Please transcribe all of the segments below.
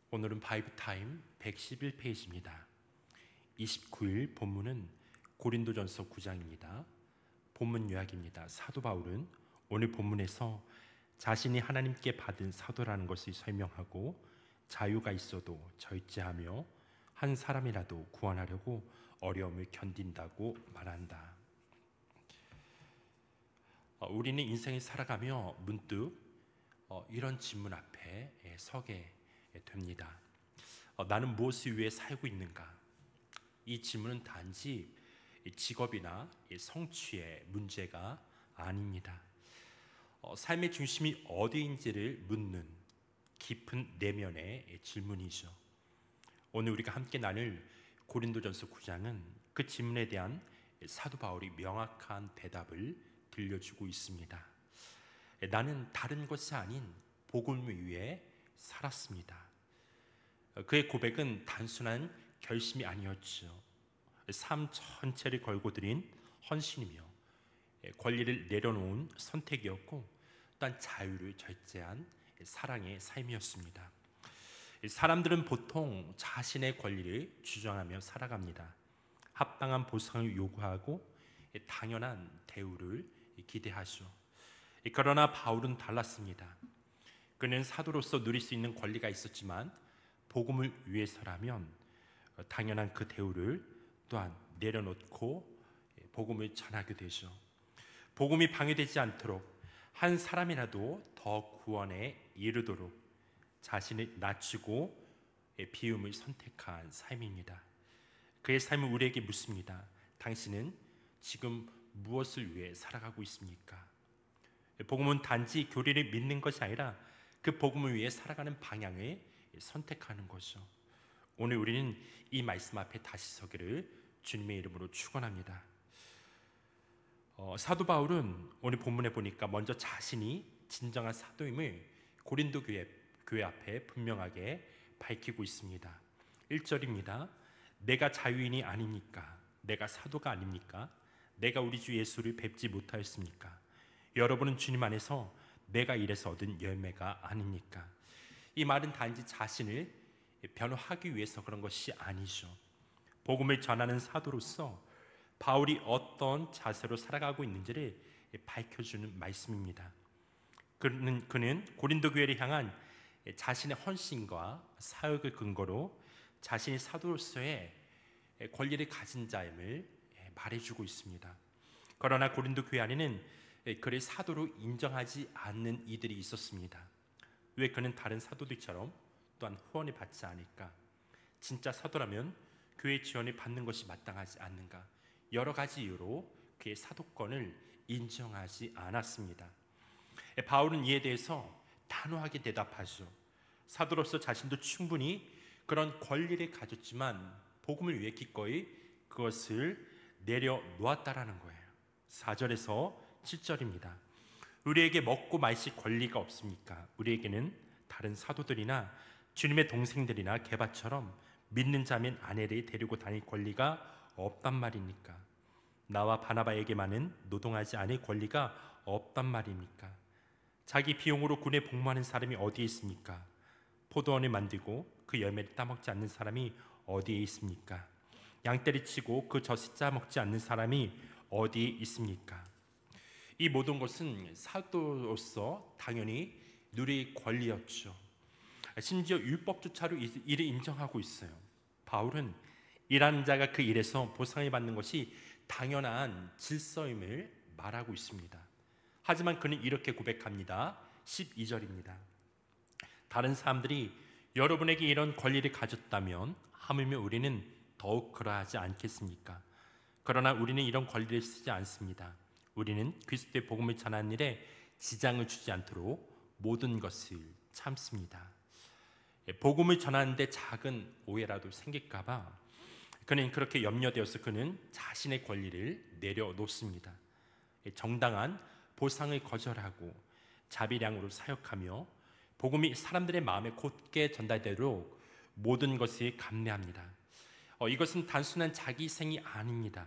오늘은 바이브타임 111페이지입니다. 29일 본문은 고린도전서 9장입니다. 본문 요약입니다. 사도 바울은 오늘 본문에서 자신이 하나님께 받은 사도라는 것을 설명하고 자유가 있어도 절제하며 한 사람이라도 구원하려고 어려움을 견딘다고 말한다. 우리는 인생을 살아가며 문득 이런 질문 앞에 서게 됩니다. 나는 무엇을 위해 살고 있는가? 이 질문은 단지 직업이나 성취의 문제가 아닙니다. 삶의 중심이 어디인지를 묻는 깊은 내면의 질문이죠. 오늘 우리가 함께 나눌 고린도전서 9장은 그 질문에 대한 사도 바울이 명확한 대답을 들려주고 있습니다. 나는 다른 것이 아닌 복음을 위해 살았습니다. 그의 고백은 단순한 결심이 아니었죠. 삶 전체를 걸고 드린 헌신이며 권리를 내려놓은 선택이었고 또한 자유를 절제한 사랑의 삶이었습니다. 사람들은 보통 자신의 권리를 주장하며 살아갑니다. 합당한 보상을 요구하고 당연한 대우를 기대하죠. 그러나 바울은 달랐습니다. 그는 사도로서 누릴 수 있는 권리가 있었지만 복음을 위해서라면 당연한 그 대우를 또한 내려놓고 복음을 전하게 되죠. 복음이 방해되지 않도록 한 사람이라도 더 구원에 이르도록 자신을 낮추고 비움을 선택한 삶입니다. 그의 삶은 우리에게 묻습니다. 당신은 지금 무엇을 위해 살아가고 있습니까? 복음은 단지 교리를 믿는 것이 아니라 그 복음을 위해 살아가는 방향을 선택하는 거죠. 오늘 우리는 이 말씀 앞에 다시 서기를 주님의 이름으로 축원합니다. 사도 바울은 오늘 본문에 보니까 먼저 자신이 진정한 사도임을 고린도 교회 앞에 분명하게 밝히고 있습니다. 1절입니다. 내가 자유인이 아닙니까? 내가 사도가 아닙니까? 내가 우리 주 예수를 뵙지 못하였습니까? 여러분은 주님 안에서 내가 이래서 얻은 열매가 아닙니까? 이 말은 단지 자신을 변호하기 위해서 그런 것이 아니죠. 복음을 전하는 사도로서 바울이 어떤 자세로 살아가고 있는지를 밝혀주는 말씀입니다. 그는 고린도 교회를 향한 자신의 헌신과 사역을 근거로 자신이 사도로서의 권리를 가진 자임을 말해주고 있습니다. 그러나 고린도 교회 안에는 그를 사도로 인정하지 않는 이들이 있었습니다. 왜 그는 다른 사도들처럼 또한 후원을 받지 않을까? 진짜 사도라면 교회 지원을 받는 것이 마땅하지 않는가? 여러 가지 이유로 그의 사도권을 인정하지 않았습니다. 바울은 이에 대해서 단호하게 대답하죠. 사도로서 자신도 충분히 그런 권리를 가졌지만 복음을 위해 기꺼이 그것을 내려놓았다라는 거예요. 4절에서 7절입니다. 우리에게 먹고 마실 권리가 없습니까? 우리에게는 다른 사도들이나 주님의 동생들이나 게바처럼 믿는 자면 아내를 데리고 다닐 권리가 없단 말입니까? 나와 바나바에게만은 노동하지 않을 권리가 없단 말입니까? 자기 비용으로 군에 복무하는 사람이 어디에 있습니까? 포도원을 만들고 그 열매를 따먹지 않는 사람이 어디에 있습니까? 양떼를 치고 그 젖을 짜먹지 않는 사람이 어디에 있습니까? 이 모든 것은 사도로서 당연히 누릴 권리였죠. 심지어 율법조차로 이를 인정하고 있어요. 바울은 일하는 자가 그 일에서 보상을 받는 것이 당연한 질서임을 말하고 있습니다. 하지만 그는 이렇게 고백합니다. 12절입니다. 다른 사람들이 여러분에게 이런 권리를 가졌다면 하물며 우리는 더욱 그러하지 않겠습니까? 그러나 우리는 이런 권리를 쓰지 않습니다. 우리는 그리스도의 복음을 전하는 일에 지장을 주지 않도록 모든 것을 참습니다. 복음을 전하는데 작은 오해라도 생길까 봐 그는 그렇게 염려되어서 그는 자신의 권리를 내려놓습니다. 정당한 보상을 거절하고 자비량으로 사역하며 복음이 사람들의 마음에 곧게 전달되도록 모든 것을 감내합니다. 이것은 단순한 자기생이 아닙니다.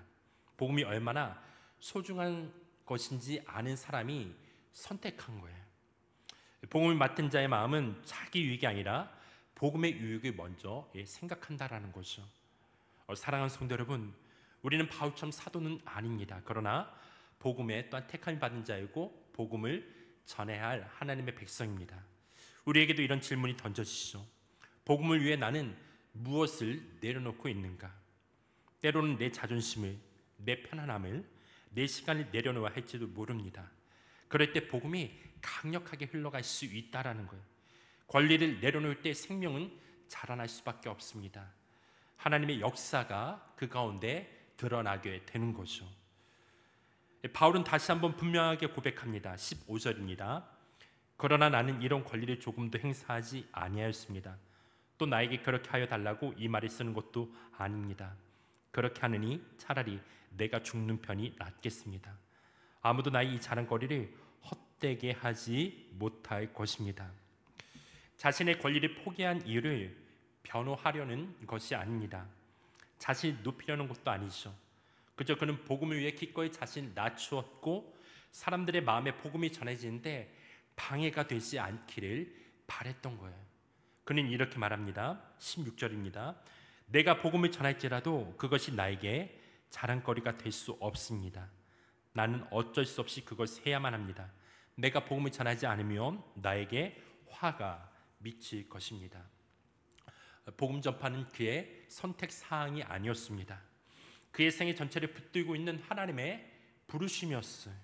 복음이 얼마나 소중한 것인지 아는 사람이 선택한 거예요. 복음을 맡은 자의 마음은 자기 유익이 아니라 복음의 유익을 먼저 생각한다라는 거죠. 사랑하는 성도 여러분, 우리는 바울처럼 사도는 아닙니다. 그러나 복음에 또한 택함 받은 자이고 복음을 전해야 할 하나님의 백성입니다. 우리에게도 이런 질문이 던져지죠. 복음을 위해 나는 무엇을 내려놓고 있는가? 때로는 내 자존심을, 내 편안함을, 내 시간을 내려놓아야 할지도 모릅니다. 그럴 때 복음이 강력하게 흘러갈 수 있다라는 거예요. 권리를 내려놓을 때 생명은 자라날 수밖에 없습니다. 하나님의 역사가 그 가운데 드러나게 되는 거죠. 바울은 다시 한번 분명하게 고백합니다. 15절입니다. 그러나 나는 이런 권리를 조금도 행사하지 아니하였습니다. 또 나에게 그렇게 하여 달라고 이 말을 쓰는 것도 아닙니다. 그렇게 하느니 차라리 내가 죽는 편이 낫겠습니다. 아무도 나의 이 자랑거리를 헛되게 하지 못할 것입니다. 자신의 권리를 포기한 이유를 변호하려는 것이 아닙니다. 자신을 높이려는 것도 아니죠. 그저 그는 복음을 위해 기꺼이 자신을 낮추었고 사람들의 마음에 복음이 전해지는데 방해가 되지 않기를 바랬던 거예요. 그는 이렇게 말합니다. 16절입니다. 내가 복음을 전할지라도 그것이 나에게 자랑거리가 될 수 없습니다. 나는 어쩔 수 없이 그것을 해야만 합니다. 내가 복음을 전하지 않으면 나에게 화가 미칠 것입니다. 복음 전파는 그의 선택 사항이 아니었습니다. 그의 생애 전체를 붙들고 있는 하나님의 부르심이었어요.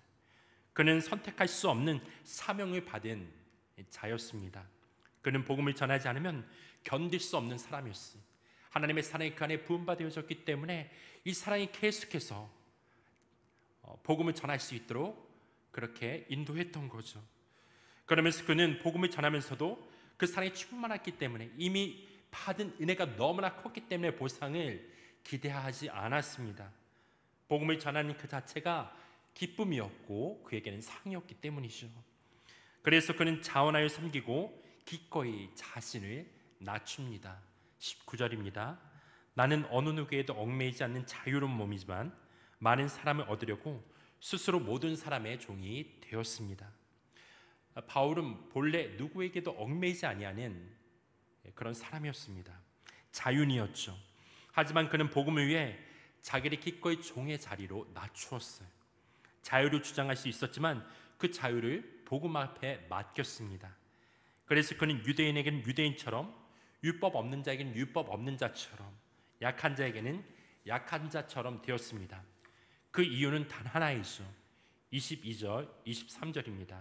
그는 선택할 수 없는 사명을 받은 자였습니다. 그는 복음을 전하지 않으면 견딜 수 없는 사람이었어요. 하나님의 사랑이 그 안에 부음받아졌기 때문에 이 사랑이 계속해서 복음을 전할 수 있도록 그렇게 인도했던 거죠. 그러면서 그는 복음을 전하면서도 그 사랑이 충만했기 때문에 이미 받은 은혜가 너무나 컸기 때문에 보상을 기대하지 않았습니다. 복음을 전하는 그 자체가 기쁨이었고 그에게는 상이었기 때문이죠. 그래서 그는 자원하여 섬기고 기꺼이 자신을 낮춥니다. 19절입니다. 나는 어느 누구에도 얽매이지 않는 자유로운 몸이지만 많은 사람을 얻으려고 스스로 모든 사람의 종이 되었습니다. 바울은 본래 누구에게도 얽매이지 아니하는 그런 사람이었습니다. 자윤이었죠. 하지만 그는 복음을 위해 자기를 기꺼이 종의 자리로 낮추었어요. 자유를 주장할 수 있었지만 그 자유를 복음 앞에 맡겼습니다. 그래서 그는 유대인에게는 유대인처럼 율법 없는 자에게는 율법 없는 자처럼 약한 자에게는 약한 자처럼 되었습니다. 그 이유는 단 하나이죠. 22절, 23절입니다.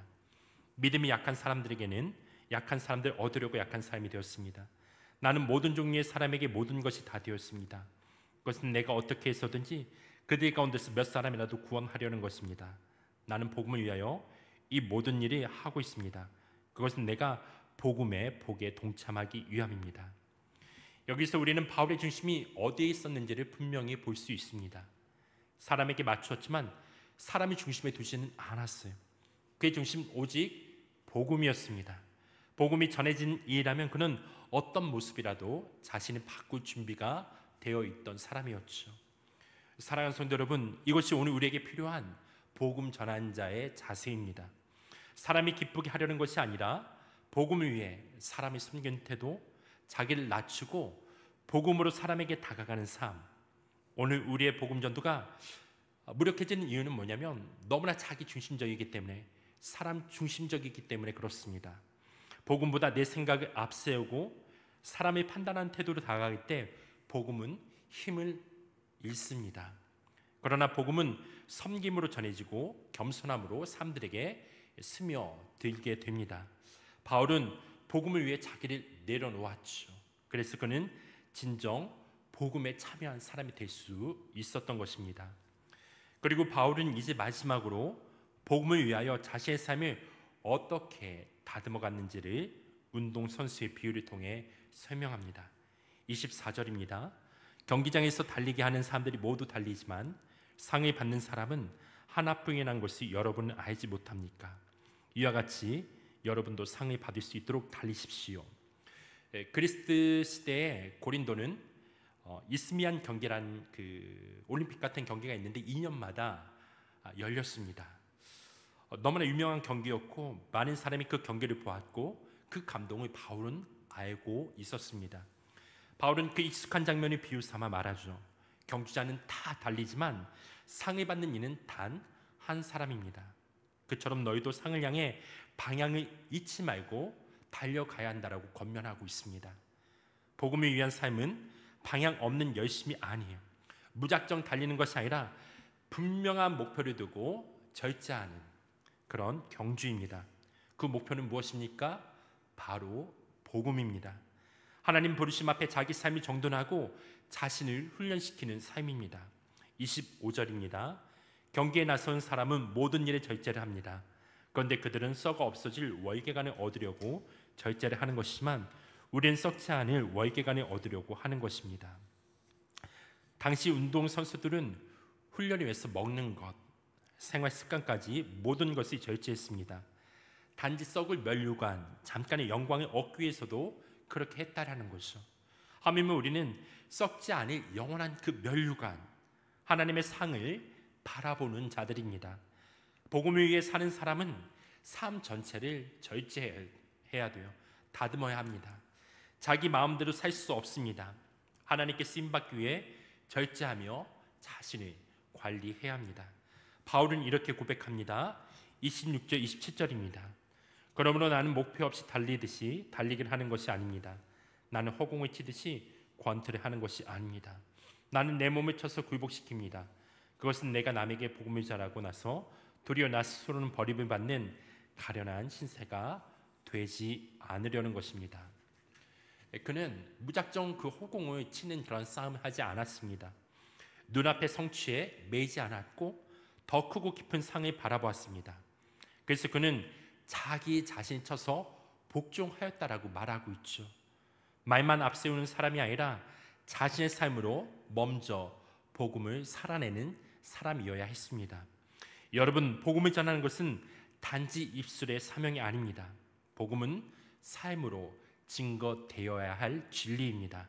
믿음이 약한 사람들에게는 약한 사람들 얻으려고 약한 사람이 되었습니다. 나는 모든 종류의 사람에게 모든 것이 다 되었습니다. 그것은 내가 어떻게 해서든지 그들 가운데서 몇 사람이라도 구원하려는 것입니다. 나는 복음을 위하여 이 모든 일을 하고 있습니다. 그것은 내가 복음의 복에 동참하기 위함입니다. 여기서 우리는 바울의 중심이 어디에 있었는지를 분명히 볼 수 있습니다. 사람에게 맞추었지만 사람이 중심에 두지는 않았어요. 그의 중심 오직 복음이었습니다. 복음이 전해진 이라면 그는 어떤 모습이라도 자신을 바꿀 준비가 되어 있던 사람이었죠. 사랑하는 성도 여러분, 이것이 오늘 우리에게 필요한 복음 전한 자의 자세입니다. 사람이 기쁘게 하려는 것이 아니라 복음을 위해 사람이 섬기는 태도, 자기를 낮추고 복음으로 사람에게 다가가는 삶. 오늘 우리의 복음 전도가 무력해지는 이유는 뭐냐면 너무나 자기 중심적이기 때문에, 사람 중심적이기 때문에 그렇습니다. 복음보다 내 생각을 앞세우고 사람이 판단하는 태도로 다가갈 때 복음은 힘을 잃습니다. 그러나 복음은 섬김으로 전해지고 겸손함으로 사람들에게 스며들게 됩니다. 바울은 복음을 위해 자기를 내려놓았죠. 그래서 그는 진정 복음에 참여한 사람이 될 수 있었던 것입니다. 그리고 바울은 이제 마지막으로 복음을 위하여 자신의 삶을 어떻게 다듬어 갔는지를 운동선수의 비유를 통해 설명합니다. 24절입니다. 경기장에서 달리게 하는 사람들이 모두 달리지만 상을 받는 사람은 하나뿐이라는 것을 여러분은 알지 못합니까? 이와 같이 여러분도 상을 받을 수 있도록 달리십시오. 그리스 시대에 고린도는 이스미안 경기라는 그 올림픽 같은 경기가 있는데 2년마다 열렸습니다. 너무나 유명한 경기였고 많은 사람이 그 경기를 보았고 그 감동을 바울은 알고 있었습니다. 바울은 그 익숙한 장면을 비유 삼아 말하죠. 경주자는 다 달리지만 상을 받는 이는 단 한 사람입니다. 그처럼 너희도 상을 향해 방향을 잊지 말고 달려가야 한다라고 권면하고 있습니다. 복음을 위한 삶은 방향 없는 열심이 아니에요. 무작정 달리는 것이 아니라 분명한 목표를 두고 절제하는 그런 경주입니다. 그 목표는 무엇입니까? 바로 복음입니다. 하나님 부르심 앞에 자기 삶이 정돈하고 자신을 훈련시키는 삶입니다. 25절입니다. 경기에 나선 사람은 모든 일에 절제를 합니다. 그런데 그들은 썩어 없어질 월계관을 얻으려고 절제를 하는 것이지만 우리는 썩지 않을 월계관을 얻으려고 하는 것입니다. 당시 운동 선수들은 훈련을 위해서 먹는 것, 생활 습관까지 모든 것을 절제했습니다. 단지 썩을 면류관, 잠깐의 영광을 얻기 위해서도 그렇게 했다라는 것이죠. 하물며 우리는 썩지 않을 영원한 그 면류관, 하나님의 상을 바라보는 자들입니다. 복음을 위해 사는 사람은 삶 전체를 절제해야 돼요. 다듬어야 합니다. 자기 마음대로 살 수 없습니다. 하나님께 쓰임받기 위해 절제하며 자신을 관리해야 합니다. 바울은 이렇게 고백합니다. 26절 27절입니다. 그러므로 나는 목표 없이 달리듯이 달리긴 하는 것이 아닙니다. 나는 허공을 치듯이 권투를 하는 것이 아닙니다. 나는 내 몸을 쳐서 굴복시킵니다. 그것은 내가 남에게 복음을 전하고 나서 도리어 나 스스로는 버림을 받는 가련한 신세가 되지 않으려는 것입니다. 그는 무작정 그 허공을 치는 그런 싸움을 하지 않았습니다. 눈앞의 성취에 매이지 않았고 더 크고 깊은 상을 바라보았습니다. 그래서 그는 자기 자신이 쳐서 복종하였다라고 말하고 있죠. 말만 앞세우는 사람이 아니라 자신의 삶으로 먼저 복음을 살아내는 사람이어야 했습니다. 여러분, 복음을 전하는 것은 단지 입술의 사명이 아닙니다. 복음은 삶으로 증거되어야 할 진리입니다.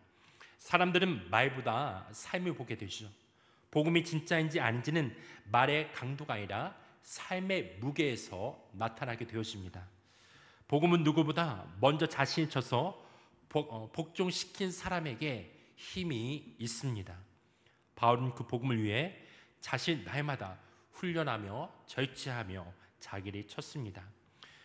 사람들은 말보다 삶을 보게 되죠. 복음이 진짜인지 아닌지는 말의 강도가 아니라 삶의 무게에서 나타나게 되어집니다. 복음은 누구보다 먼저 자신이 쳐서 복종시킨 사람에게 힘이 있습니다. 바울은 그 복음을 위해 자신 날마다 훈련하며 절제하며 자기를 쳤습니다.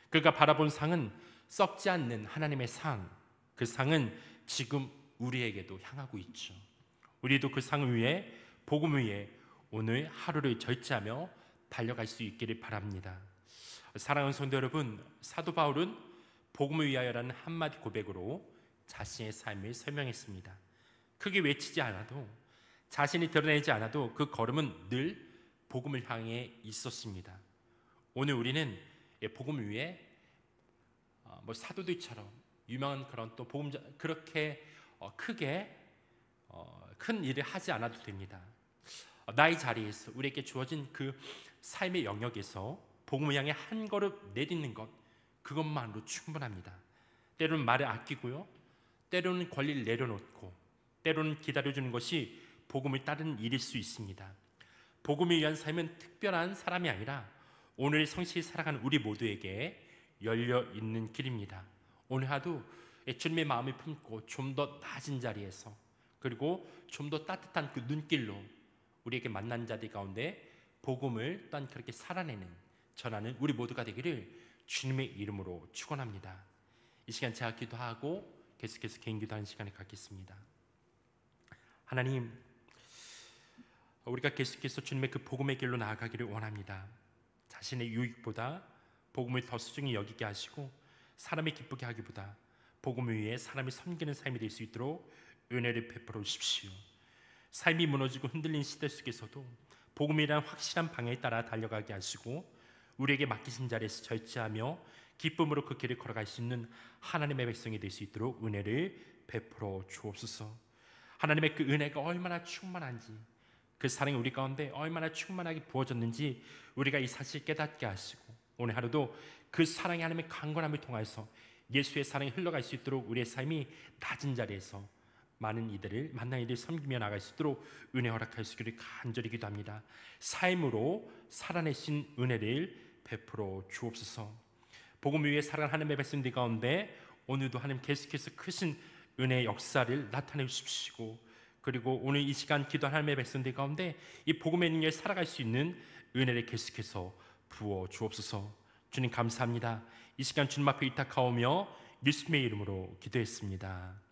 그가 바라본 상은 썩지 않는 하나님의 상, 그 상은 지금 우리에게도 향하고 있죠. 우리도 그 상을 위해 복음을 위해 오늘 하루를 절제하며 달려갈 수 있기를 바랍니다. 사랑하는 성도 여러분, 사도 바울은 복음을 위하여라는 한마디 고백으로 자신의 삶을 설명했습니다. 크게 외치지 않아도, 자신이 드러내지 않아도 그 걸음은 늘 복음을 향해 있었습니다. 오늘 우리는 복음을 위해 사도들처럼 유명한 그런 또 복음자 그렇게 크게 큰 일을 하지 않아도 됩니다. 나의 자리에서 우리에게 주어진 그 삶의 영역에서 복음을 향해 한 걸음 내딛는 것, 그것만으로 충분합니다. 때로는 말을 아끼고요, 때로는 권리를 내려놓고, 때로는 기다려주는 것이 복음을 따르는 일일 수 있습니다. 복음을 위한 삶은 특별한 사람이 아니라 오늘의 성실히 살아가는 우리 모두에게 열려있는 길입니다. 오늘 하루 주님의 마음을 품고 좀 더 낮은 자리에서, 그리고 좀 더 따뜻한 그 눈길로 우리에게 만난 자들 가운데 복음을 또한 그렇게 살아내는, 전하는 우리 모두가 되기를 주님의 이름으로 축원합니다. 이 시간 제가 기도하고 계속해서 개인 기도하는 시간을 갖겠습니다. 하나님, 우리가 계속해서 주님의 그 복음의 길로 나아가기를 원합니다. 자신의 유익보다 복음을 더 소중히 여기게 하시고 사람이 기쁘게 하기보다 복음을 위해 사람이 섬기는 삶이 될 수 있도록 은혜를 베풀어 주십시오. 삶이 무너지고 흔들린 시대 속에서도 복음이란 확실한 방향에 따라 달려가게 하시고 우리에게 맡기신 자리에서 절제하며 기쁨으로 그 길을 걸어갈 수 있는 하나님의 백성이 될 수 있도록 은혜를 베풀어 주옵소서. 하나님의 그 은혜가 얼마나 충만한지, 그 사랑이 우리 가운데 얼마나 충만하게 부어졌는지 우리가 이 사실 깨닫게 하시고, 오늘 하루도 그 사랑의 하나님의 강건함을 통해서 예수의 사랑이 흘러갈 수 있도록 우리의 삶이 낮은 자리에서 많은 이들을 만난 이들을 섬기며 나갈 수 있도록 은혜 허락하시기를 간절히 기도합니다. 삶으로 살아내신 은혜를 베풀어 주옵소서. 복음을 위해 살아가는 하나님의 백성들 가운데 오늘도 하나님 계속해서 크신 은혜의 역사를 나타내 주십시고, 그리고 오늘 이 시간 기도한 하나님의 백성들 가운데 이 복음의 능력에 살아갈 수 있는 은혜를 계속해서 부어 주옵소서. 주님 감사합니다. 이 시간 주님 앞에 의탁하오며 예수님의 이름으로 기도했습니다.